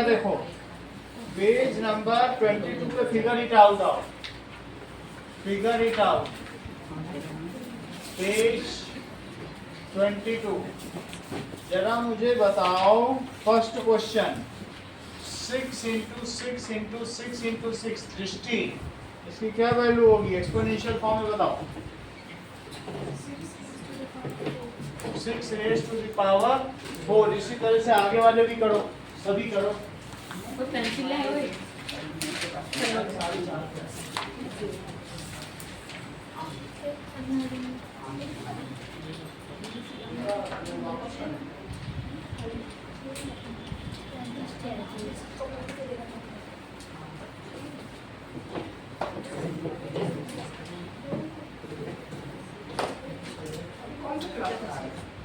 देखो page number 22 पे figure it out आओ, फिगर इट आउट पेज 22। जरा मुझे बताओ first question 6 into 6 into 6 into 6 दृष्टि इसकी क्या वैल्यू होगी एक्सपोनेंशियल फॉर्म में बताओ। 6 रेज़ टू द पावर 4। इसी तरह से आगे वाले भी करो, सभी करो। कोई पेंसिल है ओए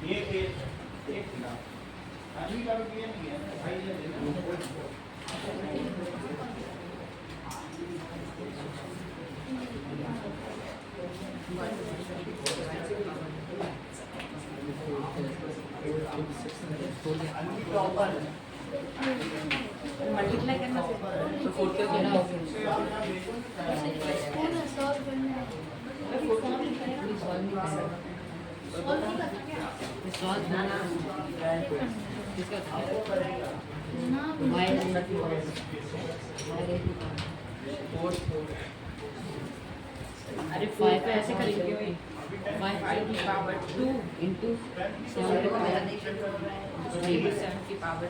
ये एक अभी का भी नहीं है भाई ये मल्टीप्लाई करना तो 4 के क्या अरे 5 पे ऐसे करेंगे भाई 5 की पावर 2 इंटू 7 की पावर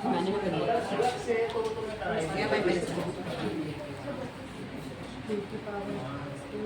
मैंने भी कर लिया भाई मेरे से 2 की पावर 90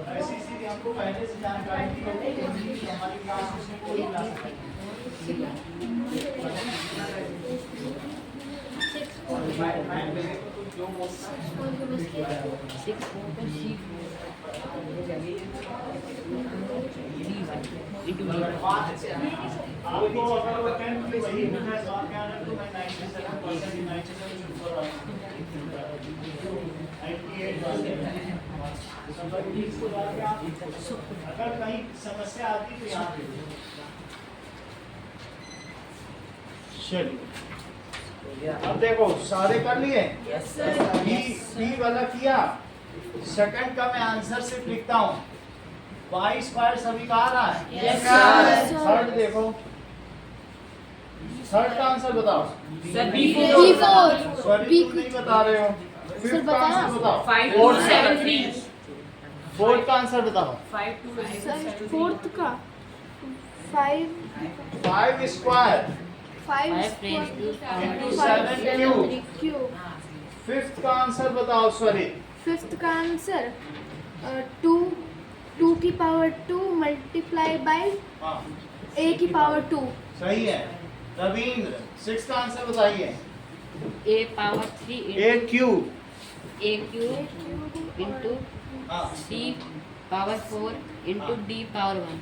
ऐसी चीज हमको पहले से जानकारी थी कि हमारी क्लास उसमें कोई ला सकता है। आपको अगर वो 10 की वही है तो आप क्या तो मैं 97% 97 ऊपर आ 98 अगर कहीं समस्या आती तो यहाँ पे चलिए अब देखो सारे कर लिए। बी वाला किया। सेकंड का मैं आंसर सिर्फ लिखता हूँ वाई स्क्वायर सभी का आ रहा है। Yes sir. थर्ड देखो थर्ड का आंसर बताओ। B4 सॉरी तुम नहीं बता रहे हो। फिफ्थ का आंसर बताओ। 5273 फोर्थ का आंसर बताओ। 5273 फोर्थ का 5 स्क्वायर 5 into 7 क्यूब। फिफ्थ का आंसर बताओ सॉरी। फिफ्थ का आंसर 2 की पावर 2 मल्टीप्लाई बाय a की पावर 2। सही है। रविंद्र सिक्स का आंसर बताइए। a power 3 a cube a cube into c power 4 into d power 1।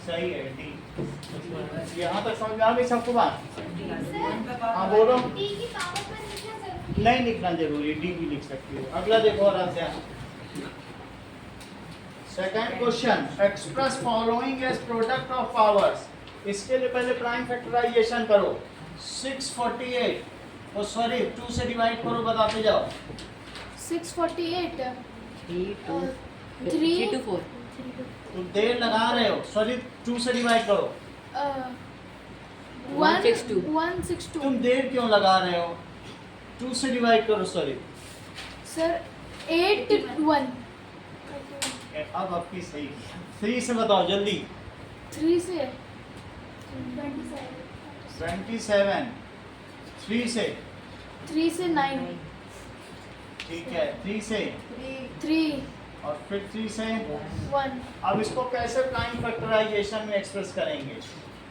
सही है डी। यहाँ तक समझ में आ गई सबको बात। हाँ बोलो। नहीं लिखना जरूरी डी भी लिख सकती हो। अगला देखो और अध्याय। Second question express following as product of powers. इसके लिए पहले प्राइम फैक्टराइजेशन करो। 648 और सॉरी 2 से डिवाइड करो, बताते जाओ। 648 3 2 3 3 to 4 तुम देर लगा रहे हो, सॉरी 2 से डिवाइड करो। 162 162 तुम देर क्यों लगा रहे हो? 2 से डिवाइड करो, सॉरी। सर 81 अब आपकी सही। 3 से बताओ जल्दी। 3 से 27। 3 से 3 से 9 ठीक है, 3 से 3 और फिर 3 से 1 अब इसको कैसे प्राइम फैक्टराइजेशन में एक्सप्रेस करेंगे?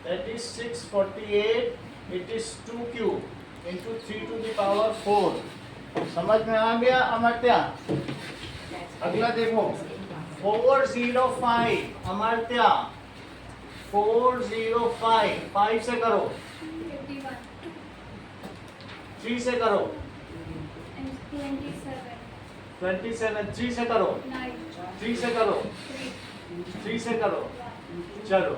That is 648 it is 2 cube into 3 to the power 4। समझ में आ गया अमर्त्या? अगला देखो 405 अमर्त्या 405 5 से करो, 3 से करो 27 3 से करो, 3 से करो, 3 से करो। चलो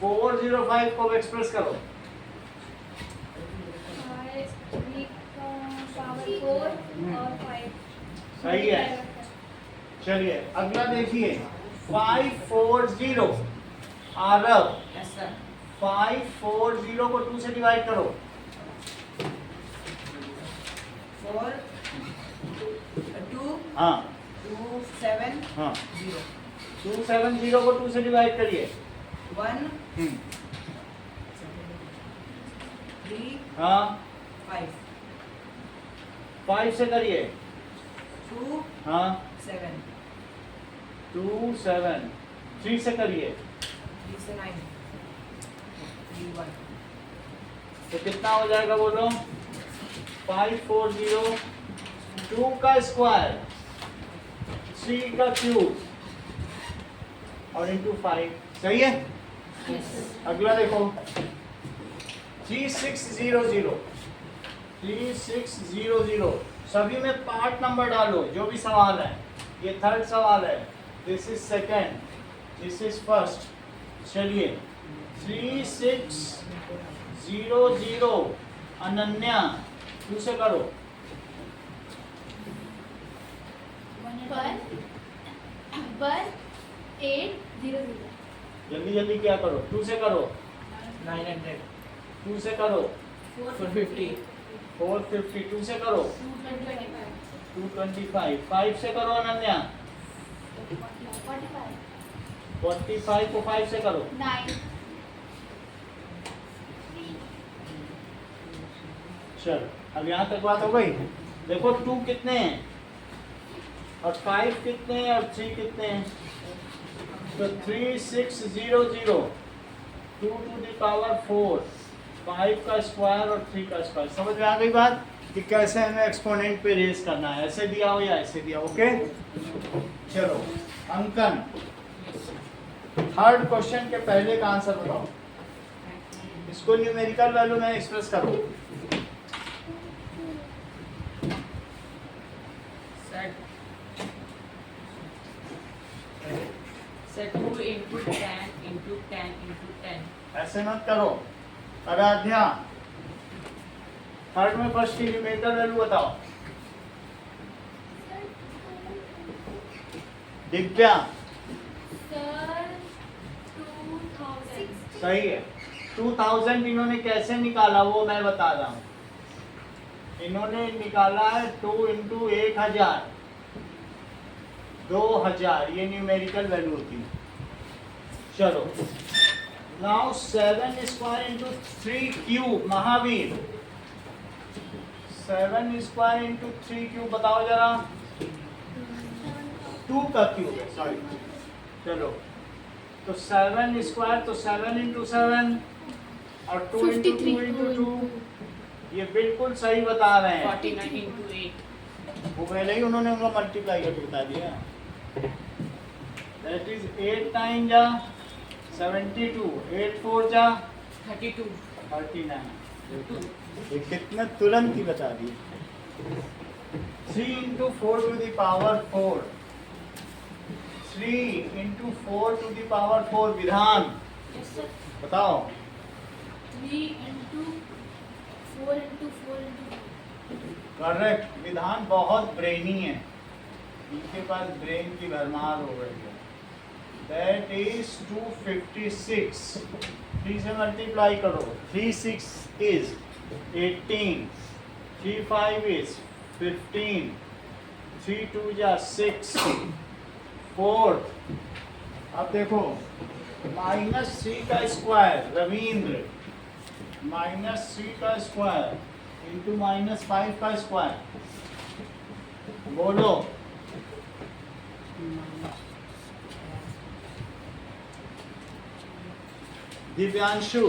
405 को एक्सप्रेस करो। सही है। चलिए अगला देखिए 540 आरव 540 को 2 से डिवाइड करो। 4 2 हाँ 2 7 हाँ 0 270 को 2 से डिवाइड करिए। 1 हम्म, 3 हाँ 5 5 से करिए। 2 हाँ 7 2 7 3 से करिए। 3 से 9 3 1 तो कितना हो जाएगा बोलो? 540 2 का स्क्वायर 3 का क्यूब और इंटू 5। सही है। अगला देखो 3600 सभी में पार्ट नंबर डालो जो भी सवाल है। ये थर्ड सवाल है, this is second, this is first. चलिए 3600 अनन्या 2 से करो। 1800 जल्दी जल्दी क्या करो, 2 से करो, 900 2 से करो, 450 450 2 से करो, 225 5 से करो अनन्या, 45 को 5 से करो। 9 चलो अब यहाँ तक बात हो गई। देखो 2 कितने हैं और 5 कितने हैं और 3 कितने हैं? तो 3600 2 टू द पावर 4 5 का स्क्वायर और 3 का स्क्वायर। समझ में आ गई बात कि कैसे हमें एक्सपोनेंट पे रेज करना है? ऐसे दिया हो या ऐसे दिया? ओके चलो अंकन थर्ड क्वेश्चन के पहले का आंसर बताओ। इसको न्यूमेरिकल वैल्यू में एक्सप्रेस करो। set 2 into 10 into 10 into 10 ऐसे मत करो। आराध्या थर्ड में फर्स्ट की न्यूमेरिकल वैल्यू बताओ। दिव्या सही है। 2000 इन्होंने कैसे निकाला वो मैं बता रहा हूँ। इन्होंने निकाला है 2 इंटू 1000 2000, ये न्यूमेरिकल वैल्यू होती है। चलो now 7 square into 3 cube Mahavir 7 square into 3 cube बताओ जरा। 2 का क्यूब है सॉरी। चलो तो 7 स्क्वायर तो 7 इंटू 7 और 2 इंटू 2 इंटू 2 ये बिल्कुल सही बता रहे हैं। 49 into 8 वो पहले ही उन्होंने उनका मल्टीप्लाई करके बता दिया। दैट इज 8 टाइम जा 72 8 4 जा 32 39। ये कितना तुरंत ही बता दिए। 3 into 4 to the power 4 3 into 4 to the power 4 Vidhan बताओ। 3 into 4 into 4 into 4. करेक्ट। विधान बहुत ब्रेनी है, इनके पास ब्रेन की भरमार हो गई है। That is 256। 3 से मल्टीप्लाई करो। 3 6 इज 18, 3 5 इज 15, 3 2 जा 6, 4। अब देखो -3 का स्क्वायर रविंद्र, -3 का स्क्वायर इंटू -5 का स्क्वायर, बोलो। दिव्यांशु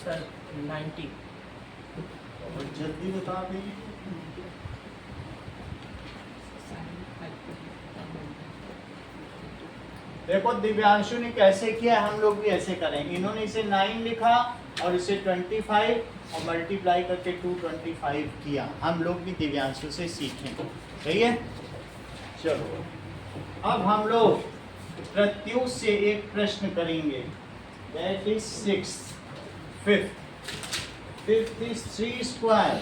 Sir, 90. और जल्दी बता दीजिए। देखो दिव्यांशु ने कैसे किया, हम लोग भी ऐसे करें। इन्होंने इसे 9 लिखा और इसे 25 और मल्टीप्लाई करके 225 किया। हम लोग भी दिव्यांशु से सीखें, सही है। चलो अब हम लोग प्रत्युष से एक प्रश्न करेंगे। That is 6। Fifth is 3 square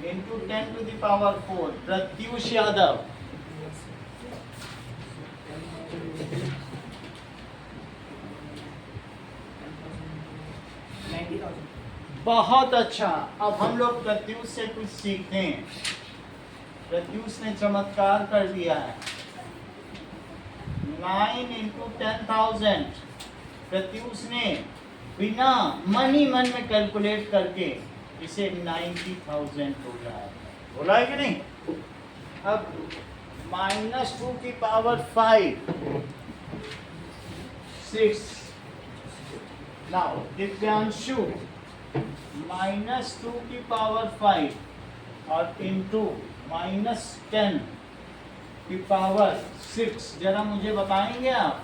into 10 to the power 4। Pratyush Yadav, बहुत अच्छा। अब हम लोग प्रत्युष से कुछ सीखते हैं। प्रत्युष ने चमत्कार कर दिया है। 9 इंटू 10,000। प्रत्युष ने बिना मन ही मन में कैलकुलेट करके इसे 90,000 बोला है। बोला है कि नहीं? अब -2 की पावर 5 6। नाउ दिव्यांशु -2 की पावर 5 और इंटू -10 की पावर 6। जरा मुझे बताएंगे आप?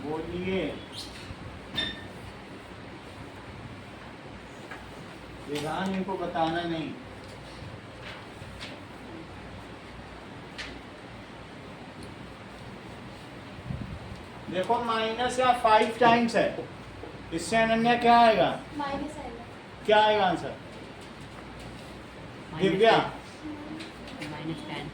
बोलिए। विधान इनको बताना नहीं। देखो माइनस या 5 टाइम्स है, इससे अनन्या क्या आएगा? माइनस आएगा। क्या आएगा आंसर? दिव्या -10।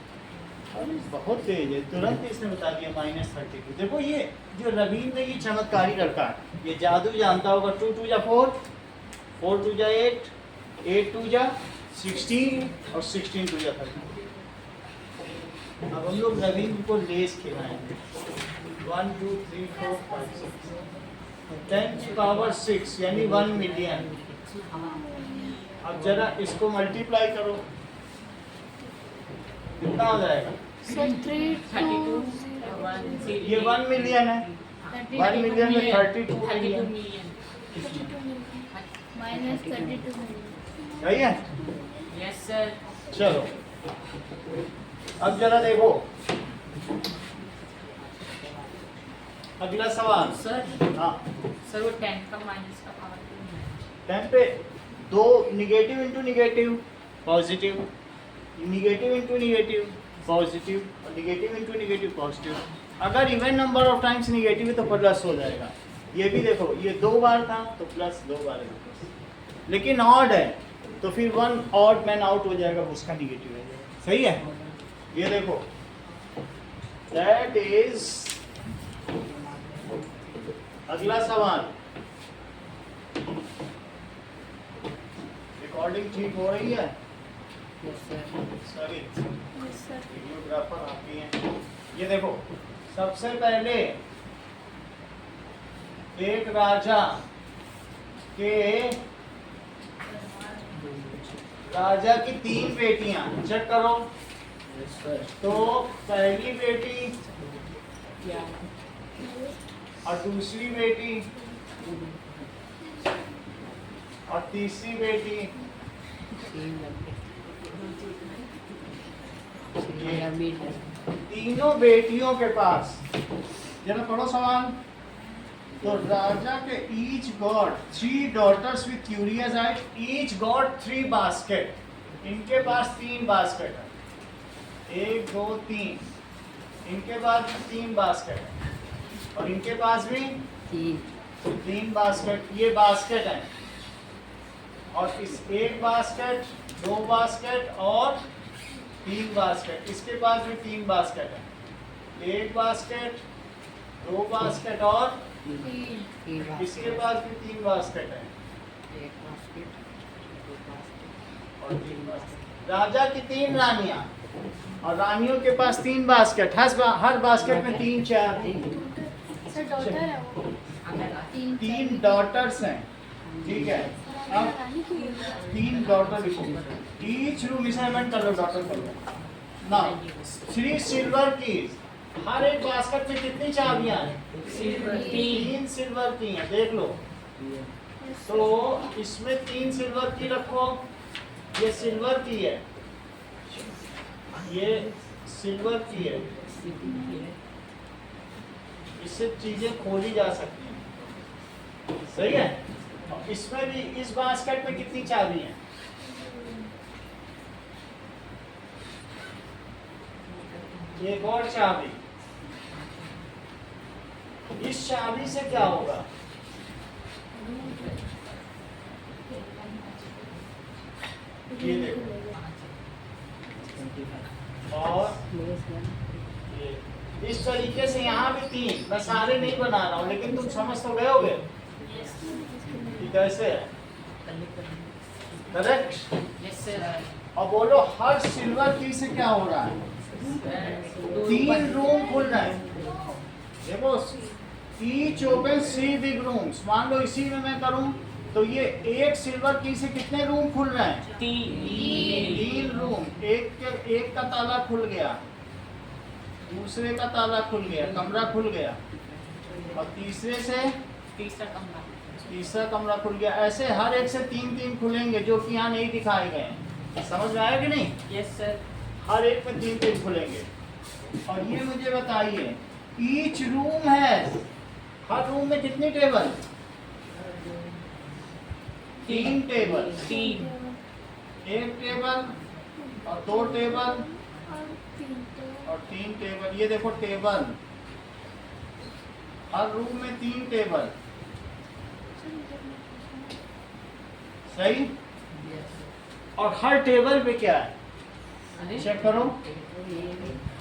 अरे बहुत तेज है, तुरंत इसने बता दिया -32। देखो ये जो रवींद्र ये चमत्कारी लड़का है, ये जादू जानता होगा। 2 2 जा 4, 4 2 जा 8, 8 2 जा 16 और 16 2 जा 30। अब हम लोग रवींद्र को लेस खिलाएंगे। 1 2 3 4 5 6 10 की पावर 6 यानी 1 मिलियन। अब जरा इसको मल्टीप्लाई करो, कितना हो जाएगा? सर 3 32. 2 ये 1 मिलियन है। 1 मिलियन में 32 32 मिलियन, million. Minus 32 million. सही है। Yes, sir. चलो अब जरा देखो अगला सवाल। Sir, हाँ, sir वो 10 का माइनस का पावर 10 पे 2 negative into negative positive, negative into negative positive और निगेटिव इंटू निगेटिव पॉजिटिव। अगर even number of times negative है तो प्लस हो जाएगा। ये भी देखो, ये 2 बार था तो प्लस 2 बार है, लेकिन ऑड है तो फिर 1 ऑड मैन आउट हो जाएगा, उसका निगेटिव है। सही है। ये देखो दैट इज अगला सवाल। रिकॉर्डिंग ठीक हो रही है? Yes, sir. Sorry, yes sir. Videographer आती हैं। ये देखो सबसे पहले एक राजा की 3 बेटियां, चेक करो। तो पहली बेटी और दूसरी बेटी और तीसरी बेटी, तीनों बेटियों के पास, जरा पढ़ो सवाल। तो राजा के each got 3 daughters with curious eyes, each got 3 basket। इनके पास 3 बास्केट है, 1 2 3। इनके पास 3 बास्केट है। और इनके पास भी 3 बास्केट। ये बास्केट है और इस एक बास्केट, 2 बास्केट और 3 बास्केट। इसके पास भी 3 बास्केट है, 1 बास्केट, 2 बास्केट और इसके पास भी 3 बास्केट है और 3 बास्केट। राजा की 3 रानियां और रानियों के पास 3 बास्केट। हर बास्केट में 3 4 सर डॉटर है वो 3 डॉटर्स हैं, ठीक है। अब रानी की है। 3 डॉटर ईच रूम असाइनमेंट कर लो, डॉटर कर लो ना। 3 सिल्वर कीज। हर एक बास्केट में कितनी चाबियां हैं? 3 सिल्वर की हैं, देख लो। तो इसमें 3 सिल्वर की रखो। ये सिल्वर की है, ये सिल्वर की है। इससे चीजें खोली जा सकती हैं, सही है। और इसमें भी इस बास्केट में कितनी चाबी है? एक और चाबी। इस चाबी से क्या होगा? ये देखो, और ये इस तरीके से यहाँ भी 3। मैं सारे नहीं बना रहा हूँ, लेकिन तुम समझ तो गए होगे कि कैसे है, करेक्ट। Yes, sir. और बोलो हर सिल्वर की से क्या हो रहा है? 3 रूम खुल रहे हैं। देखो, ईच ओपन 3 बिग रूम्स। मान लो इसी में मैं करूं तो ये एक सिल्वर की से कितने रूम खुल रहे हैं? 3 रूम। एक का ताला खुल गया, दूसरे का ताला खुल गया, कमरा खुल गया, और तीसरे से तीसरा कमरा खुल गया। ऐसे हर एक से 3 खुलेंगे, जो कि यहाँ नहीं दिखाए गए हैं। समझ में आया कि नहीं? Yes, sir. हर एक में 3 खुलेंगे। और ये मुझे बताइए, ईच रूम है, हर रूम में कितनी टेबल? 3 टेबल। 1 टेबल और 2 टेबल और 3 टेबल। ये देखो टेबल, हर रूम में 3 टेबल, सही। और हर टेबल पे क्या है? चेक करो,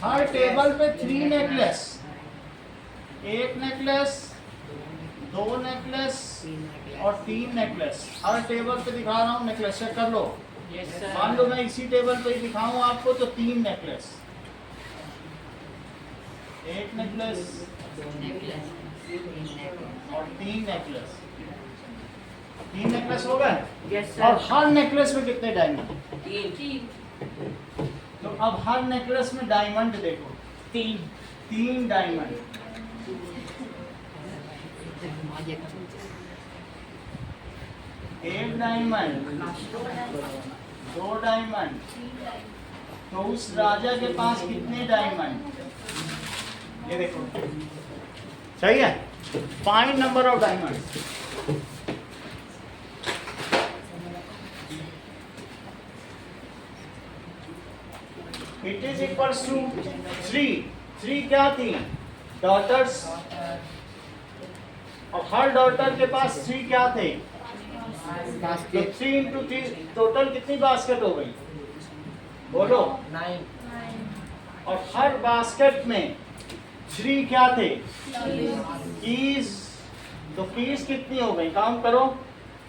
हर टेबल पे 3 नेकलेस। 1 नेकलेस, 2 नेकलेस और 3 नेकलेस। हर टेबल पे दिखा रहा हूँ नेकलेस, चेक कर लो। Yes, sir. मान लो मैं इसी टेबल पे दिखाऊं आपको तो 3 नेकलेस, 1 नेकलेस और 3 नेकलेस। 3 नेकलेस हो गए। Yes, और sir. हर नेकलेस में कितने डायमंड? 3. तो अब हर नेकलेस में डायमंड देखो, 3 डायमंड। एक डायमंड, 2 डायमंड। तो उस राजा के पास कितने डायमंड? ये देखो, सही है। Find number of diamond. It is equals to 3। 3 क्या थी? डॉटर्स। और हर डॉटर के पास 3 क्या थे? तो 3 इंटू 3 टोटल कितनी बास्केट हो गई? बोलो। 9. और हर बास्केट में 3 क्या थे? कीज। तो कीज कितनी हो गई? काउंट करो।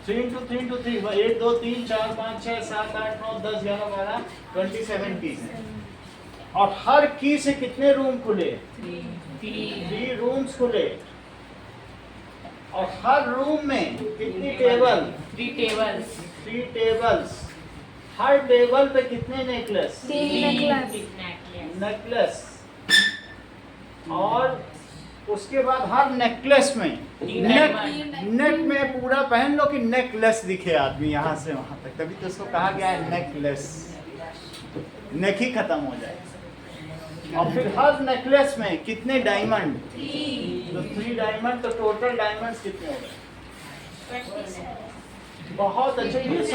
3 इंटू 3 इंटू 3, 1 2 3 4 5 6 7 8 9 10 11 12 27 कीज हैं। और हर की से कितने रूम खुले? 3 रूम्स खुले। और हर रूम में कितनी टेबल? 3 tables. 3 टेबल्स। हर टेबल पे कितने नेकलेस? 3 नेकलेस। नेकलेस। और उसके बाद हर नेकलेस में नेक में पूरा पहन लो कि नेकलेस दिखे आदमी यहाँ से वहां तक, तभी तो उसको कहा गया है नेकलेस। नेक ही खत्म हो जाए। और फिर हर नेकलेस में कितने डायमंड? तो 3 डायमंड। तो टोटल डायमंड्स कितने हो गए? बहुत अच्छा। ये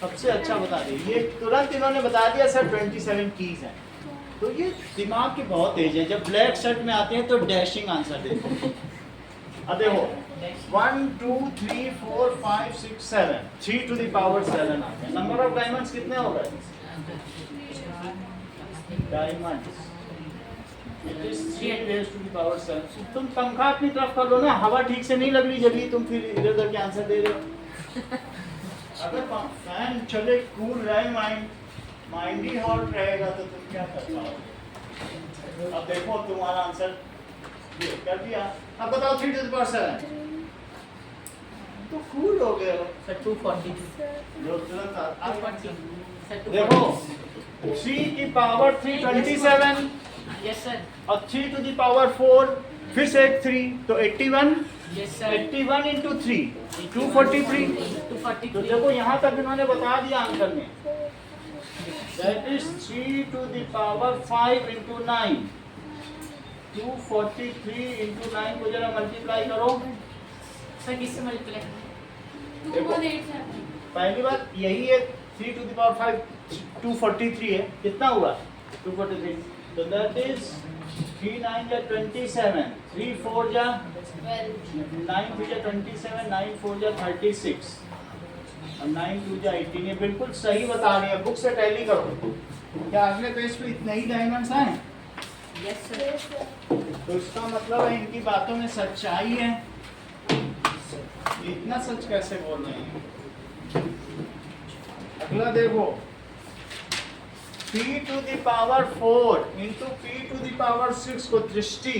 सबसे अच्छा बता दिए। ये तुरंत इन्होंने बता दिया सर 27 कीज हैं। तो ये दिमाग के बहुत तेज है, जब ब्लैक शर्ट में आते हैं तो डैशिंग आंसर देते हैं। अब देखो 1 2 3 4 5 6 7 3 to the power 7 आते हैं। नंबर ऑफ डायमंड्स कितने हो गए? Diamonds it is 3 raised to the power 7। तुम पंखा अपनी तरफ कर लो ना, हवा ठीक से नहीं लग रही जब तुम फिर इधर उधर के आंसर दे रहे हो। अगर फैन चले, कूल रहे, माइंड ही हॉट रहेगा तो तुम क्या कर पाओगे? अब देखो तुम्हारा आंसर ये कर दिया। अब बताओ 3 to the power 7 तो कूल हो गए हो। Sir, 242. जो तुरंत आप 240. Sir, 240. देखो 3 की पावर 3 27 Yes, sir. और 3 to the power 4 फिर से एक 3 तो 81 Yes, sir. 81 into 3 243। 243. तो देखो यहाँ तक इन्होंने बता दिया आंसर में। That is 3 to the power 5 into 9 243 into 9 को जरा मल्टीप्लाई करो। Sir, किससे multiply? देखो पहली बात यही है 3 to the power 5 243 है, कितना हुआ 243। तो दैट इज 3 9 जा 27 3 4 जा 9 3 जा 27 9 4 जा 36 और 9 2 जा 18। ये बिल्कुल सही बता रही है, बुक से टैली करो। क्या अगले पेज पे इतने ही डायमंड्स आए? Yes, sir. तो इसका मतलब है इनकी बातों में सच्चाई है। इतना सच कैसे बोल रहे हैं? अगला देखो p to the power 4 into p to the power 6 को दृष्टि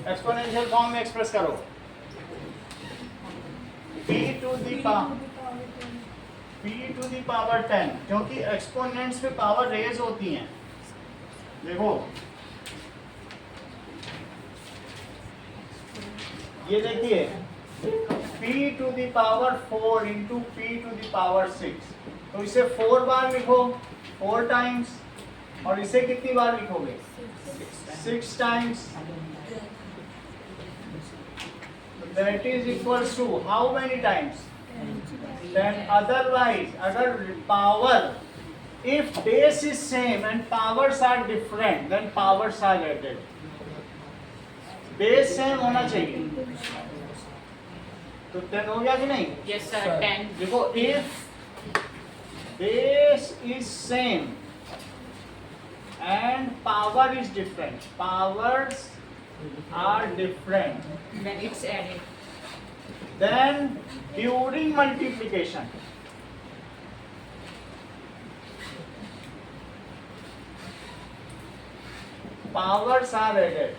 एक्सपोनेंशियल फॉर्म में एक्सप्रेस करो। p to the power 10 क्योंकि एक्सपोनेंट्स पे पावर रेज होती हैं। देखो ये देखिए p to the power 4 into p to the power 6 तो इसे 4 बार लिखो 4 टाइम्स और इसे कितनी बार लिखोगे 6 times. That is equals to how many times 10। Otherwise अगर power if base is same and powers are different then powers are added. Base same होना चाहिए तो 10 हो गया कि नहीं? Yes, sir. 10. देखो if base is same and power is different, powers are different, Then it's added. then during multiplication powers are added।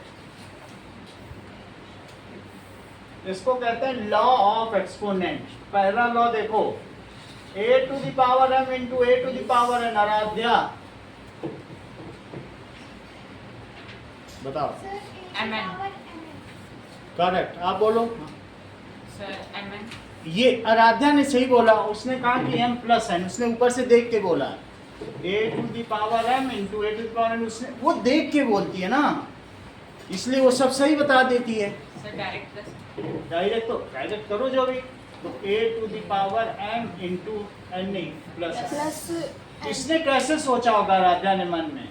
इसको कहते हैं लॉ ऑफ एक्सपोनेंट। पहला लॉ देखो a to the power m into a to the power n। Aaradhya बताओ। Mn. Correct, आप बोलो। Sir, Mn. ये आराध्या ने सही बोला, उसने कहा कि m प्लस n, उसने ऊपर से देख के बोला a to the power m into a to the power n। उसने वो देख के बोलती है ना, इसलिए वो सब सही बता देती है। Sir, direct plus. डायरेक्ट करो जो भी तो a to the power m into n plus plus इसने कैसे सोचा होगा राजा ने मन में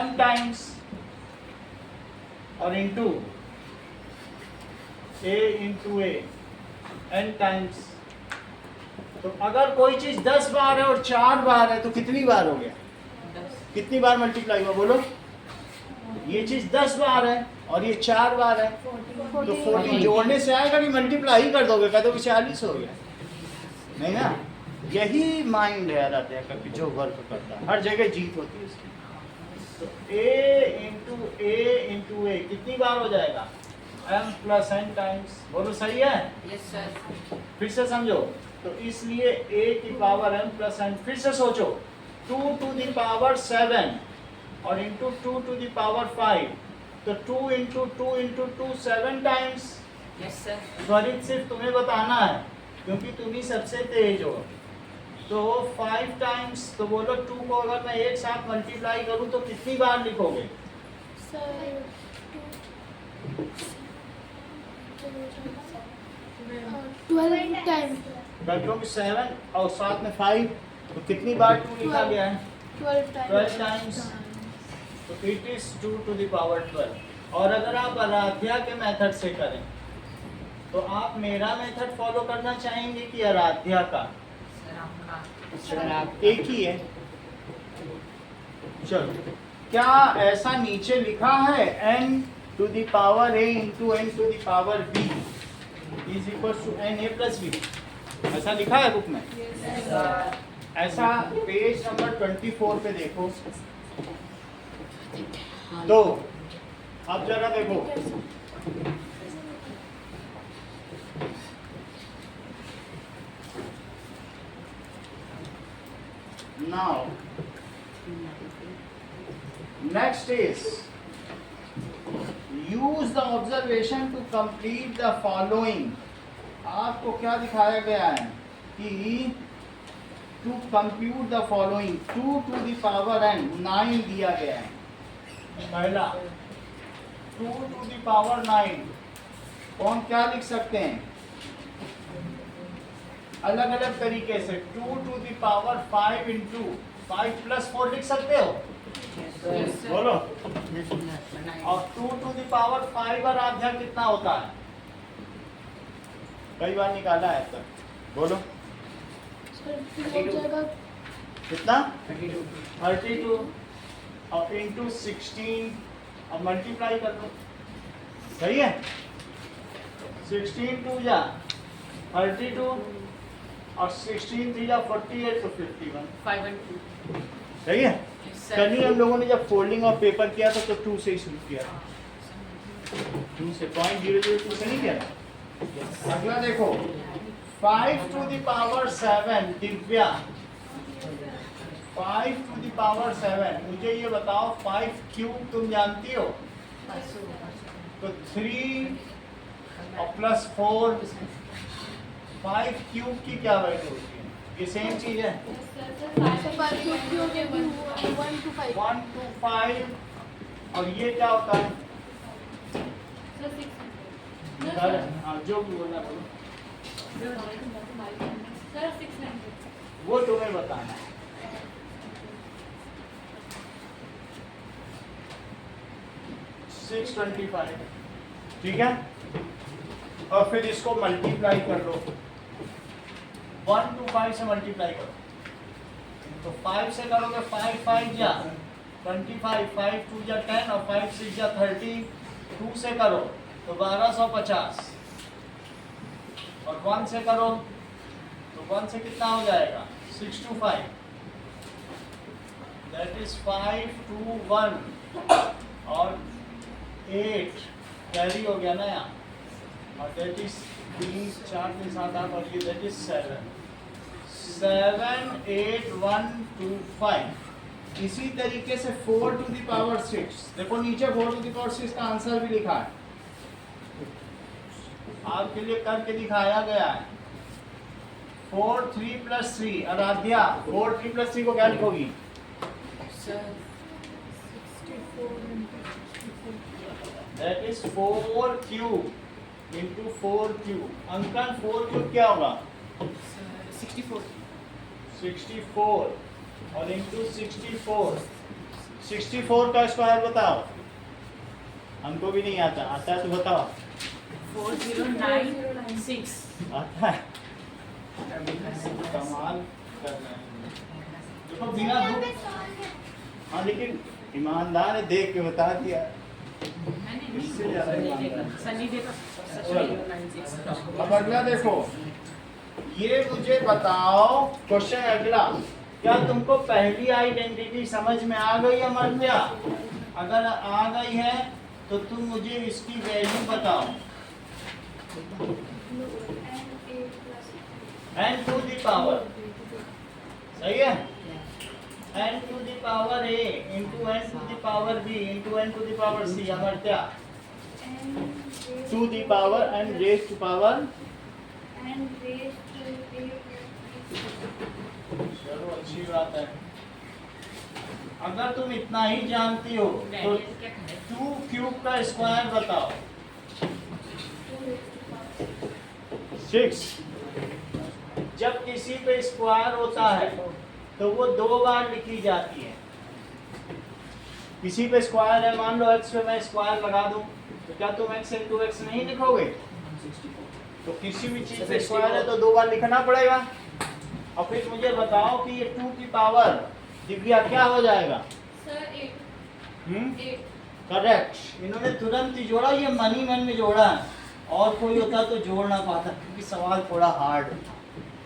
m टाइम्स और into a into a n times. तो अगर कोई चीज 10 बार है और 4 बार है तो कितनी बार हो गया? 10. कितनी बार मल्टीप्लाई हुआ बोलो? ये चीज 10 बार है और ये 4 बार है तो 40 जोड़ने से आएगा कि मल्टीप्लाई ही कर दोगे? कहते हो 40 हो गया? नहीं ना, यही माइंड है आराध्या का कि जो वर्क करता है हर जगह जीत होती है इसकी। तो a इंटू ए कितनी बार हो जाएगा? m plus n times. बोलो सही है? Yes, sir. फिर से समझो तो इसलिए a की पावर m प्लस n। फिर से सोचो 2 to the power 7 और इंटू 2 to the power 5 तो 2 into 2 into 2 7 times. Yes, sir. त्वरित सिर्फ तुम्हें बताना है क्योंकि तुम ही सबसे तेज हो। तो 5 टाइम्स तो बोलो 2 को अगर मैं एक साथ मल्टीप्लाई करूं तो कितनी बार लिखोगे? 12 टाइम्स। क्योंकि 7 और साथ में 5 तो कितनी बार 2 लिखा गया है? 12 12 टाइम्स। तो it is 2 to the power 12। और अगर आप आराध्या के मेथड से करें तो आप मेरा मेथड फॉलो करना चाहेंगे कि आराध्या का? एक ही है। चलो, क्या ऐसा नीचे लिखा है n to the power a into n to the power b is equals to na plus b? ऐसा लिखा है बुक में? ऐसा पेज नंबर 24 पे देखो। तो अब जरा देखो, now next is use the observation to complete the following। आपको क्या दिखाया गया है कि to compute the following 2 to the power n 9 दिया गया है। पहला 2 to the power 9 कौन क्या लिख सकते हैं अलग अलग तरीके से? 2 to the power 5 into 5 plus 4 लिख सकते हो? बोलो। और 2 to the power 5 और आध्या कितना होता है? कई बार निकाला है तक, बोलो। कितना? 32 और इंटू 16 और मल्टीप्लाई कर दो, सही है? 16 2 जा 32 और 16 3 जा 48 तो 51। 5 and 2। सही है? कल हम लोगों ने जब फोल्डिंग ऑफ पेपर किया था तो 2 से ही शुरू किया, 2 से 0.002 से नहीं किया था। अगला देखो 5 to the power 7 Divya, 5 to the power 7। मुझे ये बताओ 5 क्यूब तुम जानती हो? तो 3 और प्लस 4 5 क्यूब की क्या वैल्यू होती है? ये सेम चीज है। 1 to 5 और ये क्या होता है? जो भी बोलना बोलो, वो तुम्हें बताना है। 625, ठीक है? और फिर इसको मल्टीप्लाई कर लो, 1 to 5 से मल्टीप्लाई करो। तो 5 से करोगे 5 5 जा 25, 5 2 जा 10 और 5 6 जा 30। 2 से करो तो 1250 और 1 से करो तो 1 से कितना हो जाएगा? 625, दैट इज 5 2 1 और 8 कैरी हो गया ना यहाँ, और दैट इज 3 4 के साथ आप और ये दैट इज 7 8 1 2 5। इसी तरीके से 4 to the power 6, देखो नीचे 4 to the power 6 का आंसर भी लिखा है, आपके लिए करके दिखाया गया है। 4 3 plus 3 आराध्या 4 3 plus 3 को क्या लिखोगी? That is 4 cube into 4 cube. अंकन 4 क्यूब क्या होगा? 64 और इंटू 64 का स्क्वायर बताओ। हमको भी नहीं आता, आता है तो बताओ। 4096 आता है? कमाल कर रहे हैं। देखो बिना हाँ, लेकिन ईमानदार है, देख के बता दिया। इससे ज्यादा अब अगला देखो, ये मुझे बताओ क्वेश्चन अगला, क्या तुमको पहली आइडेंटिटी समझ में आ गई है मध्या? अगर आ गई है तो तुम मुझे इसकी वैल्यू बताओ। n to the power, सही है? n to the power a into n to the power b into n to the power c, Amartya to the power n raised to power, चलो अच्छी बात है। अगर तुम इतना ही जानती हो तो 2 क्यूब का स्क्वायर बताओ। 6। जब किसी पे स्क्वायर होता है तो वो 2 बार लिखी जाती है। किसी पे स्क्वायर है, मान लो x पे मैं स्क्वायर लगा दूं तो क्या तुम x इंटू एक्स नहीं लिखोगे? तो किसी भी चीज पे स्क्वायर है तो 2 बार लिखना पड़ेगा। और फिर मुझे बताओ कि ये 2 की पावर दिव्या क्या हो जाएगा? Sir 8 correct. इन्होंने तुरंत ही जोड़ा, ये मनी मन में जोड़ा है, और कोई होता तो जोड़ ना पाता क्योंकि सवाल थोड़ा हार्ड है।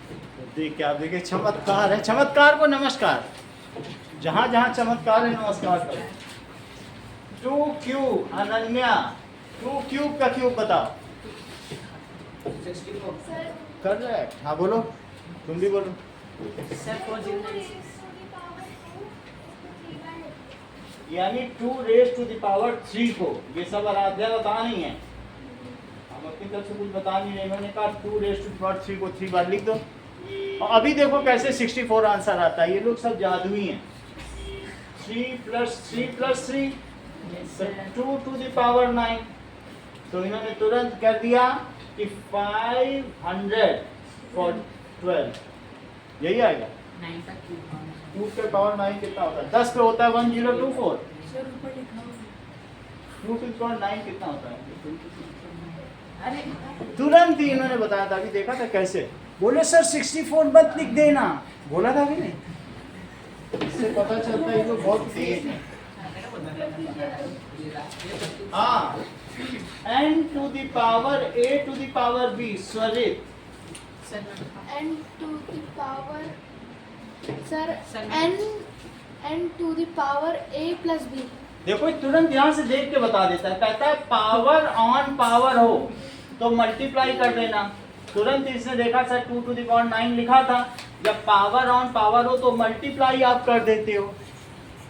तो देखिए आप देखिए, चमत्कार है, चमत्कार को नमस्कार। जहां जहां चमत्कार है नमस्कार करो। 2 क्यूब, अनन्या 2 क्यूब का क्यूब बताओ। Sir correct. हाँ बोलो, तुम भी बोलो। Sir, 406. यानी 2 रेज टू द पावर 3 को, ये सब आराध्या बता नहीं है, हम अपनी तरफ से कुछ बता नहीं रहे। इन्होंने कहा 2 रेज टू द पावर 3 को 3 बार लिख दो। और अभी देखो कैसे 64 आंसर आता है। ये लोग सब जादुई हैं। 3 plus 3 plus 3 2 to the power 9। तो इन्होंने तुरंत कर दिया कि 500 for 12, यही आएगा। 9 का cube. 2 के पावर 9 कितना होता है? 10 पे होता है 1024। सर ऊपर लिखा हुआ 2 के पावर 9 कितना होता है? अरे तुरंत ही इन्होंने बताया था। अभी देखा था कैसे बोले सर 64 मत लिख देना, बोला था कि नहीं? इससे पता चलता है ये लोग बहुत तेज है। हाँ, n to the power a to the power b। Swarit sir, n to the power sir Sir, n to the power a plus b। देखो ये तुरंत यहाँ से देख के बता देता है। कहता है पावर ऑन पावर हो तो मल्टीप्लाई कर देना। तुरंत इसने देखा सर 2 टू द पावर 9 लिखा था, जब पावर ऑन पावर हो तो मल्टीप्लाई आप कर देते हो।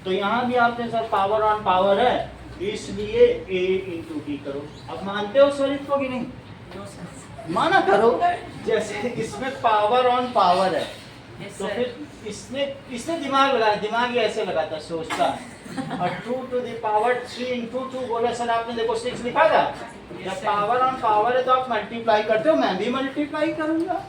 तो यहाँ भी आपने सर पावर ऑन पावर है इसलिए a इंटू डी करो। अब मानते हो स्वरित को कि नहीं? no sir. माना करो। जैसे इसमें पावर ऑन पावर है Yes तो sir. फिर इसने दिमाग लगाया, दिमाग ये ऐसे लगाता सोचता है। और 2 टू द पावर 3 इंटू 2 बोले सर आपने, देखो 6 लिखा था। जब पावर ऑन पावर है तो आप मल्टीप्लाई करते हो, मैं भी मल्टीप्लाई करूंगा।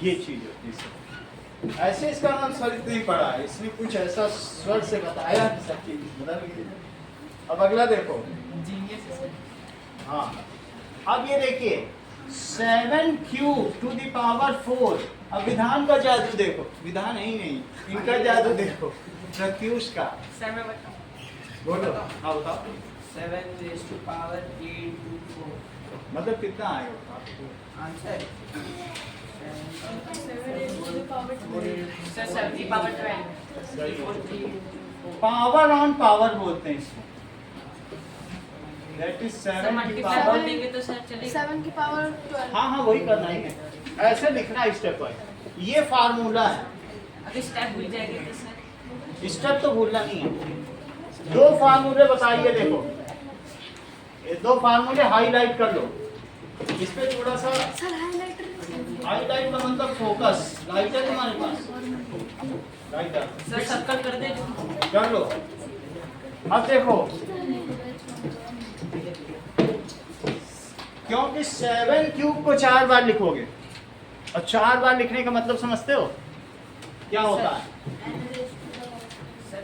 ये चीज होती है सर। ऐसे इसका नाम स्वरित नहीं पड़ा है, इसने कुछ ऐसा स्वर से बताया कि सब चीज बदल गई। अब अगला देखो। Genius है sir. हाँ, अब ये देखिए 7 क्यूब टू द पावर 4। अब विधान का जादू देखो, विधान है ही नहीं, इनका जादू देखो, प्रत्युष का। Sir, मैं बताऊं. बोलो। हाँ बताओ। 7 raised to power 8 into 4. मतलब कितना आएगा आपको? Answer. 7 raised to the power 12। Sir, 7 की power 12. पावर ऑन पावर बोलते हैं इसको। दैट इज Sir, 7 की multiply पावर। कर देंगे तो sir चलेगा. 7 की पावर 12। हाँ हाँ वही करना ही है, ऐसे लिखना स्टेप बाय। ये फार्मूला है, अगर स्टेप भूल जाएंगे तो सर. स्टेप तो भूलना नहीं है। 2 फार्मूले बताइए, देखो ये 2 फार्मूले हाईलाइट कर लो। इस पे थोड़ा सा सर हाइलाइटर हाईलाइट का मतलब फोकस। लाइट है तुम्हारे पास? लाइटर सर सर्कल कर दे जो. कर लो। अब देखो, क्योंकि 7 क्यूब को 4 बार लिखोगे और 4 बार लिखने का मतलब समझते हो क्या होता है? सर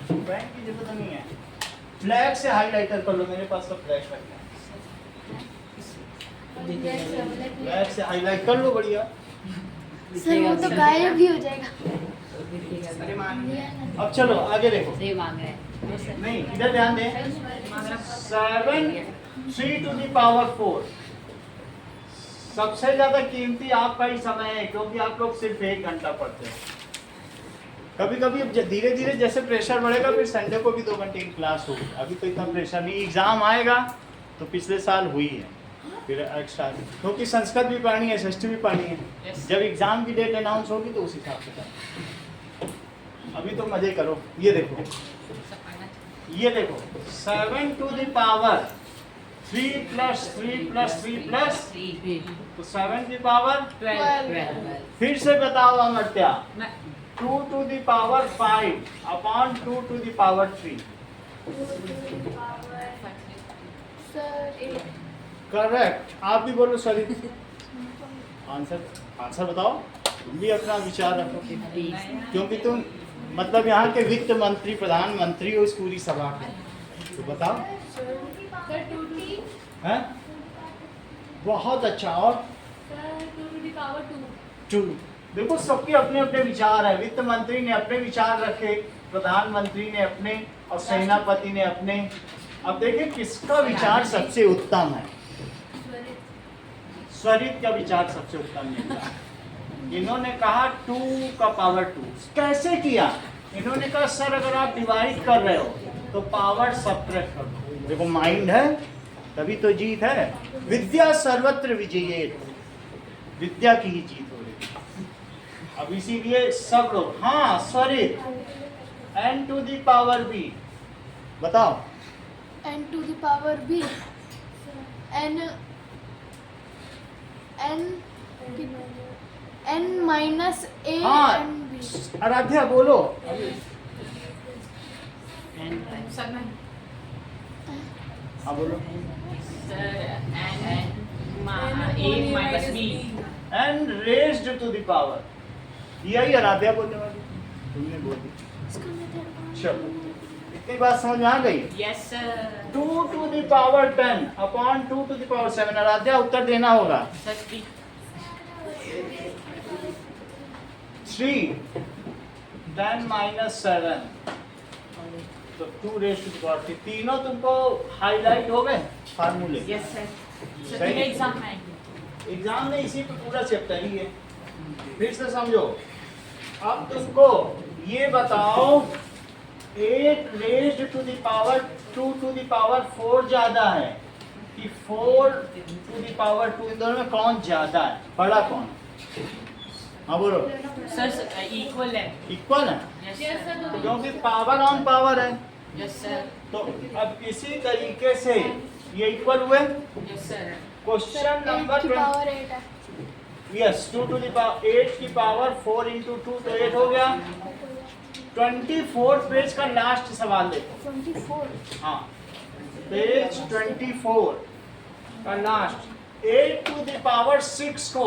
पेन की जरूरत नहीं है, फ्लैग से हाईलाइटर कर लो। मेरे पास तो फ्लैग रखा है, फ्लैग से हाईलाइट कर लो, बढ़िया। सर वो तो गायब ही हो जाएगा। अरे मान लिया। अब चलो आगे देखो। सही मांग रहे हैं। नहीं, इधर ध्यान दें। 7 3 टू द पावर 4। सबसे ज्यादा कीमती आपका ही समय है क्योंकि आप लोग सिर्फ 1 घंटा पढ़ते हैं। कभी कभी अब धीरे धीरे जैसे प्रेशर बढ़ेगा फिर संडे को भी 2 घंटे की क्लास होगी। अभी तो इतना प्रेशर नहीं, एग्जाम आएगा तो पिछले साल हुई है फिर एक्स्ट्रा, क्योंकि संस्कृत भी पढ़नी है, षष्ठी भी पढ़नी है। Yes. जब एग्जाम की डेट अनाउंस होगी तो उस हिसाब से करना। अभी तो मजे करो। ये देखो, ये देखो 7 to the power 3 plus 3 plus 3 plus, तो 7 की पावर 12। फिर से बताओ अमर्त्या। मैं 2 to the power 5 upon 2 to the power 3। Sir 8। Correct. आप भी बोलो सॉरी। आंसर बताओ, तुम भी अपना विचार रखो क्योंकि तुम मतलब यहाँ के वित्त मंत्री, प्रधानमंत्री हो इस पूरी सभा के, तो बताओ। सर 2 हैं? बहुत अच्छा। और 2 to the power 2। 2। देखो सबके अपने अपने विचार है। वित्त मंत्री ने अपने विचार रखे, प्रधानमंत्री ने अपने, और सेनापति ने अपने। अब देखिए किसका विचार सबसे उत्तम है। स्वरित का विचार सबसे उत्तम निकला। इन्होंने कहा 2 का पावर 2। कैसे किया? इन्होंने कहा सर अगर आप डिवाइड कर रहे हो तो पावर सब्ट्रैक्ट कर दो। देखो माइंड है तभी तो जीत है। विद्या सर्वत्र विजयेत, विद्या की ही जीत हो रही है। अब इसीलिए सब लोग, हाँ स्वरित, n to the power b, बताओ। n to the power b, n minus a हाँ। and b। आराध्या बोलो। सर मैं हाँ बोलो। A minus B। n raised to the power, यही आराध्या बोलने वाली, तुमने बोल दी। चलो इतनी बात समझ में आ गई। Yes sir। 2 to the power 10 upon 2 to the power 7। Aaradhya उत्तर देना होगा। Sir 3 10 minus 7, तो 2 raised to the power 3। तीनों तुमको हाईलाइट हो गए फार्मूले। Yes sir। सही। सर एग्जाम में एग्जाम में इसी पे पूरा चैप्टर ही है। फिर से समझो। अब तुमको ये बताओ 8 raised to the power 2 to the power 4 ज्यादा है कि 4 to the power 2? इन दोनों में कौन ज्यादा है? बड़ा कौन? हाँ बोलो। सर इक्वल है। इक्वल है Yes sir। क्योंकि पावर ऑन पावर है। Yes sir। तो अब इसी तरीके से ये इक्वल हुए। Yes sir। क्वेश्चन 8 नंबर की पावर 8 है। यस 2 to the power 8 की पावर 4 into 2 तो 8 हो गया। 24 पेज का लास्ट सवाल देखो। 24। हाँ पेज 24 का लास्ट। 8 to the power 6 को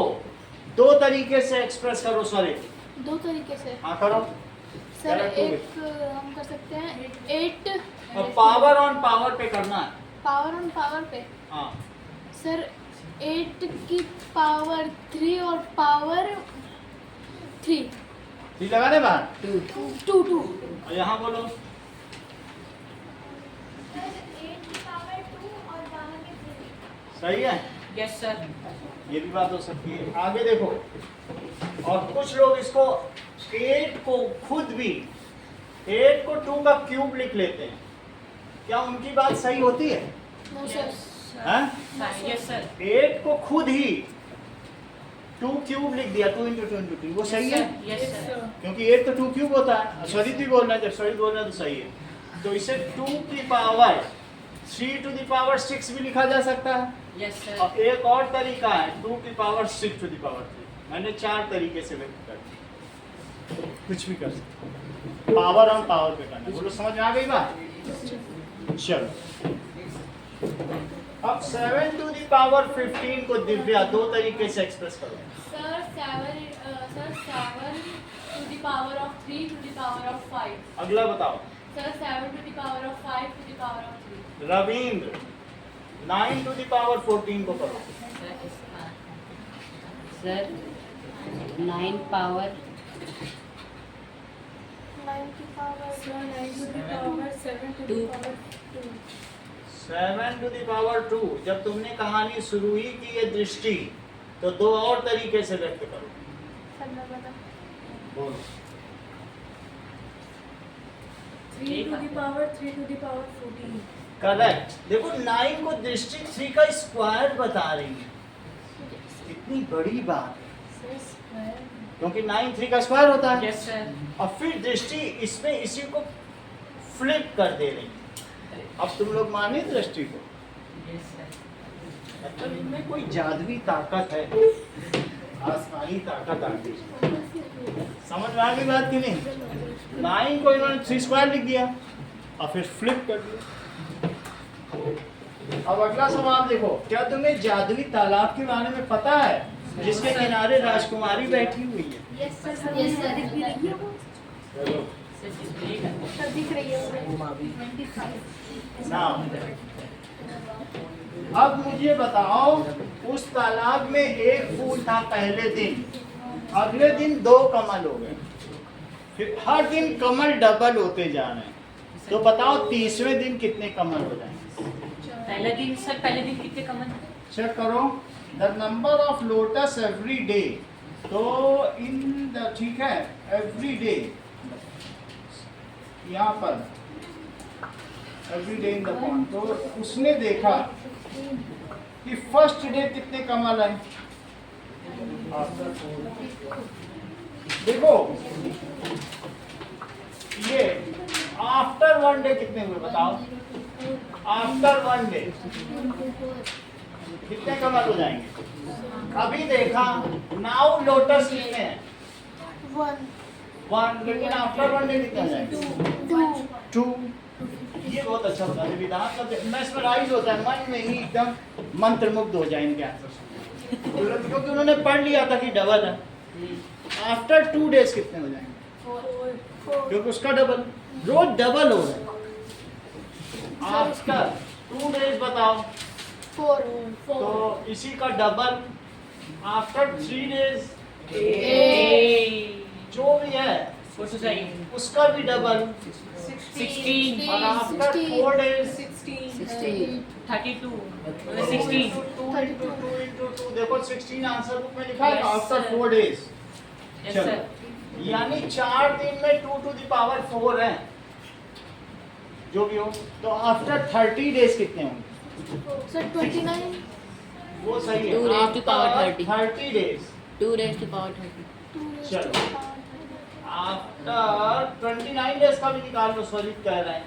दो तरीके से एक्सप्रेस करो। सॉरी 2 तरीके से। हाँ करो। सर करेक्ट हो एक हम कर सकते हैं 8 अब पावर ऑन पावर पे करना है। पावर ऑन पावर पे। हाँ सर 8 की पावर 3 और पावर 3। ठीक लगा दे बाहर। 2 2। और यहाँ बोलो। सही है। Yes sir। ये भी बात हो सकती है। आगे देखो। और कुछ लोग इसको 8 को खुद भी 8 को 2 का क्यूब लिख लेते हैं। क्या उनकी बात सही होती है? No sir. हैं? Yes sir। 8 को खुद ही 2 क्यूब लिख दिया। 2 into 2 into 2 वो सही है Yes sir। क्योंकि 8 तो 2 क्यूब होता है। स्वरित भी बोलना है, जब स्वरित बोलना है तो सही है। तो इसे 2 की पावर 3 to the power 6 भी लिखा जा सकता है। Yes sir। और एक और तरीका है 2 की पावर 6 to the power 3। मैंने 4 तरीके से व्यक्त कर दिया। कुछ भी कर सकते, पावर ऑन पावर पे करना। बोलो समझ में आ गई बात? चलो अब 7 to the power 15 को दिव्या दो तरीके से एक्सप्रेस करो। Sir, 7 to the power of 3 to the power of 5. अगला बताओ। Sir, 7 to the power of 5 to the power of 3. Ravindra 9 to the power 14 को करो। सर 9 पावर 9 की power 9 to the power 7 to the 2 power 2. 7 to the power 2। जब तुमने कहानी शुरू ही की है दृष्टि, तो दो और तरीके से व्यक्त करो। सर मैं बता। बोलो। 3 to the power 3 to the power 14. Correct. देखो 9 को दृष्टि 3 का स्क्वायर बता रही है। कितनी बड़ी बात है, Sir, square. क्योंकि 9 3 का स्क्वायर होता है। Yes sir। और फिर दृष्टि इसमें इसी को फ्लिप कर दे रही है। अब तुम लोग माने दृष्टि को? Yes sir। मतलब इनमें कोई जादुई ताकत है, आसमानी ताकत आ गई। समझ में आ गई बात कि नहीं? 9 को इन्होंने 3 स्क्वायर लिख दिया और फिर फ्लिप कर दिया। अब अगला सवाल देखो। क्या तुम्हें जादुई तालाब के बारे में पता है जिसके किनारे राजकुमारी बैठी हुई है? Yes sir. Yes sir. चलो सर दिख रही है मुझे 25 नाउ अब मुझे बताओ, उस तालाब में एक फूल था पहले दिन, अगले दिन 2 कमल हो गए, फिर हर दिन कमल डबल होते जा रहे हैं, तो बताओ 30वें दिन कितने कमल हो जाएंगे? पहले दिन कितने कमल? चेक करो, the number of lotus every day, तो इन द, ठीक है, एवरी डे यहाँ पर every day in the pond, तो उसने देखा कि फर्स्ट डे कितने कमल आए। देखो ये आफ्टर 1 डे कितने हुए बताओ, आफ्टर 1 डे कितने कमल हो जाएंगे? अभी देखा, नाउ लोटस कितने हैं? 1, लेकिन आफ्टर 1 डे कितने हो जाएंगे? 2। ये बहुत अच्छा बता दे, विधान का मेस्मराइज होता है, मन में ही एकदम मंत्रमुग्ध हो जाए इनके आंसर से, क्योंकि उन्होंने पढ़ लिया था कि डबल है। आफ्टर 2 डेज कितने हो जाएंगे? क्योंकि उसका डबल, रोज डबल हो रहा है। आफ्टर 2 डेज बताओ, 4 तो इसी का डबल। आफ्टर 3 डेज जो भी है उसका भी डबल। 16 और आफ्टर 4 डेज 16 32 2 16 into 2 देखो 16 आंसर बुक में लिखा है आफ्टर 4 डेज। यस चलो, सर। यानी 4 दिन में 2 to the power 4 है, जो भी हो। तो आफ्टर 30 डेज कितने होंगे? सर 29 वो सही 2 है, raised to power 30. 30 days. 2 raised to power 30. चलो, आफ्टर 29 डेज का भी निकाल लो, स्वरित कह रहे हैं,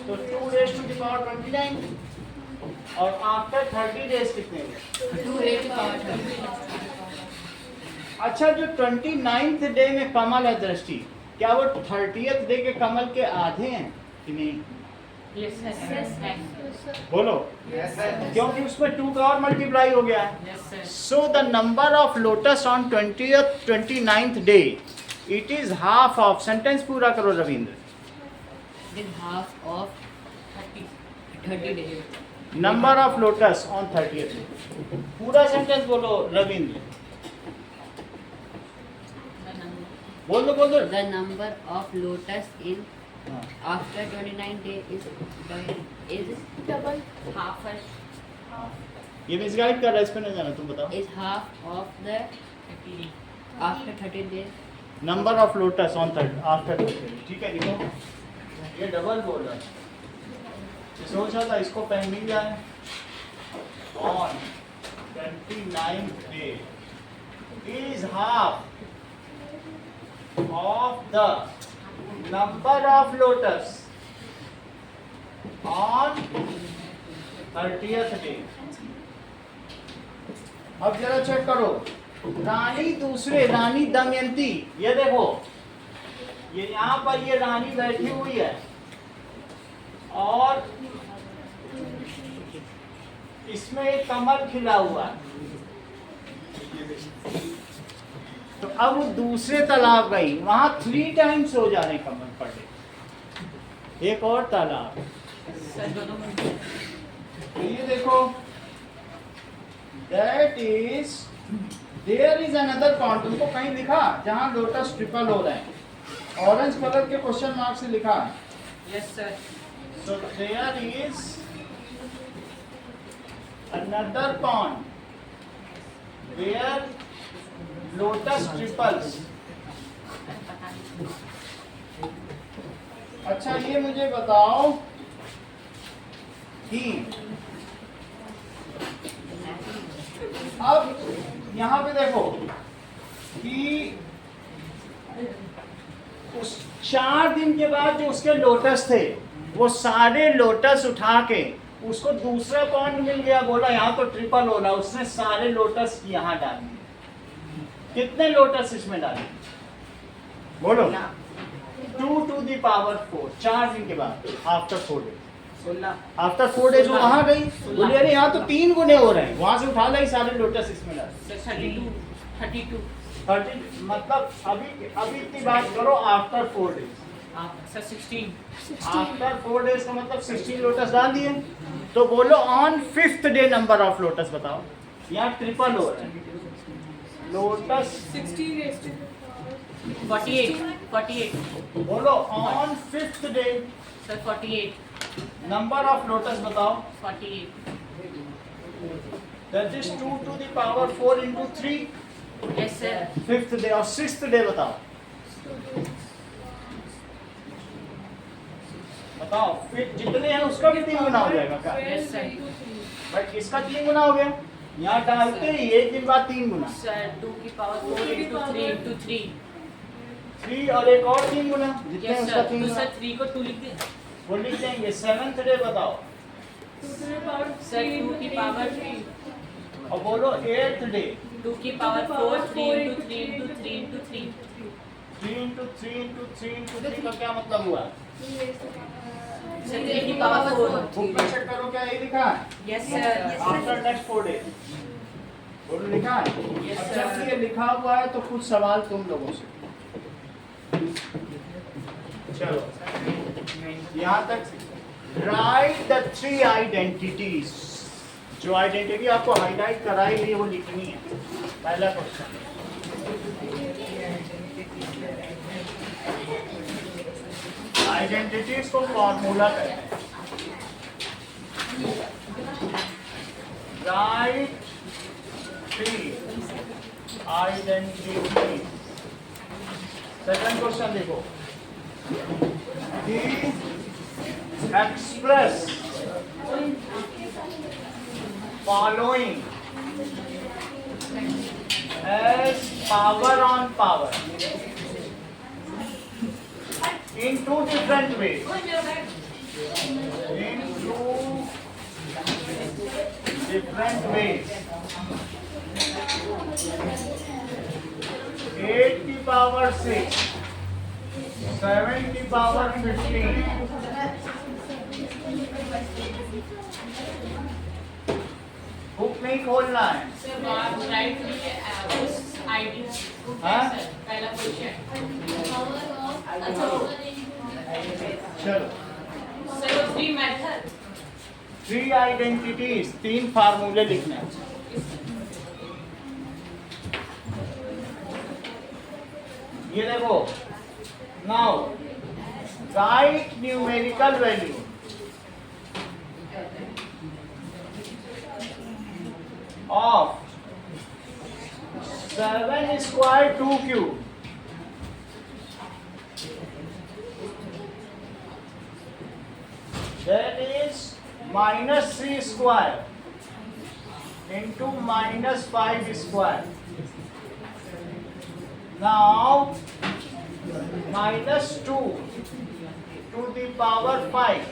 तो 2 raised to the power 29। और आफ्टर 30 डेज कितने हुए? 2 raised to power 30. अच्छा, जो 29th डे में कमल है दृष्टि, क्या वो 30th डे के कमल के आधे हैं कि नहीं? Yes sir. बोलो, क्योंकि उसमें 2 का और मल्टीप्लाई हो गया है। Yes sir. So the number of lotus on 29th day, it is half of, sentence पूरा करो Ravindra. It is half of 30 days. Number of lotus on 30th day, पूरा सेंटेंस बोलो रविंद्र, बोल दो बोल दो। The number of lotus in हाँ। after 29 days is double half है ये मिसगाइड कर रहा है, इस पे नहीं जाना, तुम बताओ। is half of the 30 after 30 days. Number of lotus on after 30 day, ठीक है, लिखो। ये डबल बोल रहा है, सोचा था इसको पेन मिल जाए। On 29th day is half of the number of lotus on 30th day। अब जरा चेक करो, रानी दूसरे, रानी दमयंती, ये देखो, ये यहाँ पर ये रानी बैठी हुई है और इसमें एक कमल खिला हुआ है, तो अब वो दूसरे तालाब गई, वहां 3 टाइम्स हो जा रहे कमल पर डे। एक और तालाब, सर दोनों में तो ये देखो, that is there is another point, तुमको कहीं लिखा जहां लोटस ट्रिपल हो रहे हैं, ऑरेंज कलर के क्वेश्चन मार्क से लिखा है। Yes sir. So there is another pond where lotus triples। अच्छा, ये मुझे बताओ कि अब यहाँ पे देखो कि उस 4 दिन के बाद जो उसके लोटस थे, वो सारे लोटस उठा के उसको दूसरा पॉइंट मिल गया, बोला यहाँ तो ट्रिपल हो रहा, उसने सारे लोटस यहाँ डाल दिए। कितने लोटस इसमें डाले बोलो? 2 to the power 4, 4 दिन के बाद, आफ्टर 4 डेज। 16 आफ्टर 4 डेज वो वहाँ गई, बोले अरे यहाँ तो 3 गुने हो रहे हैं, वहाँ से उठा लाई सारे लोटस इसमें डाले। सर 32 30 मतलब अभी इतनी बात करो after 4 days. Sir 16 after 4 days का मतलब 16 लोटस डाल दिए। तो बोलो on 5th day number of lotus बताओ। यहाँ ट्रिपल हो रहा है लोटस। 16 raised to 48 बोलो on 5th day sir 48 number of lotus बताओ। 48 that is 2 to the power 4 into 3 yes sir 5th day. और 6th डे बताओ बताओ। फिर जितने हैं उसका भी 3 गुना हो जाएगा क्या? यस सर बट इसका 3 गुना हो गया। यहाँ डालते ही एक दिन बाद 3 गुना सर 2 की पावर 4 into 3 into 3 3 और एक और 3 गुना जितने हैं यस उसका सर 3 तो गुना सर 3 को 2 लिख दें वो लिख देंगे। 7th डे बताओ। 2 to the power सर 2 की पावर और बोलो 8th डे 2 की power 4 3 into 3 into 3 into 3 3 into 3 into 3 into 3 का क्या मतलब हुआ? सर 3 की पावर 4 बुक में चेक करो क्या यही लिखा है? Yes sir after next 4 day बोलो लिखा है? Yes, अब sir. जब ये लिखा हुआ है तो कुछ सवाल तुम लोगों से। चलो यहाँ तक राइट द 3 आइडेंटिटीज। जो आइडेंटिटी आपको हाईलाइट कराई हुई है वो लिखनी है। पहला क्वेश्चन आइडेंटिटीज को फॉर्मूला कहते हैं। Right 3 identity. सेकंड क्वेश्चन देखो express following as power on power in 2 different ways. In 2 different ways. 8 की power 6, 7 की power 15. बुक नहीं खोलना है। सर राइट उस आईडी हाँ? पहला क्वेश्चन चलो सर वो 3 मेथड 3 आइडेंटिटीज 3 फार्मूले लिखने हैं। ये देखो now right numerical value of 7 square 2 cube that is minus 3 square into minus 5 square. Now minus 2 to the power 5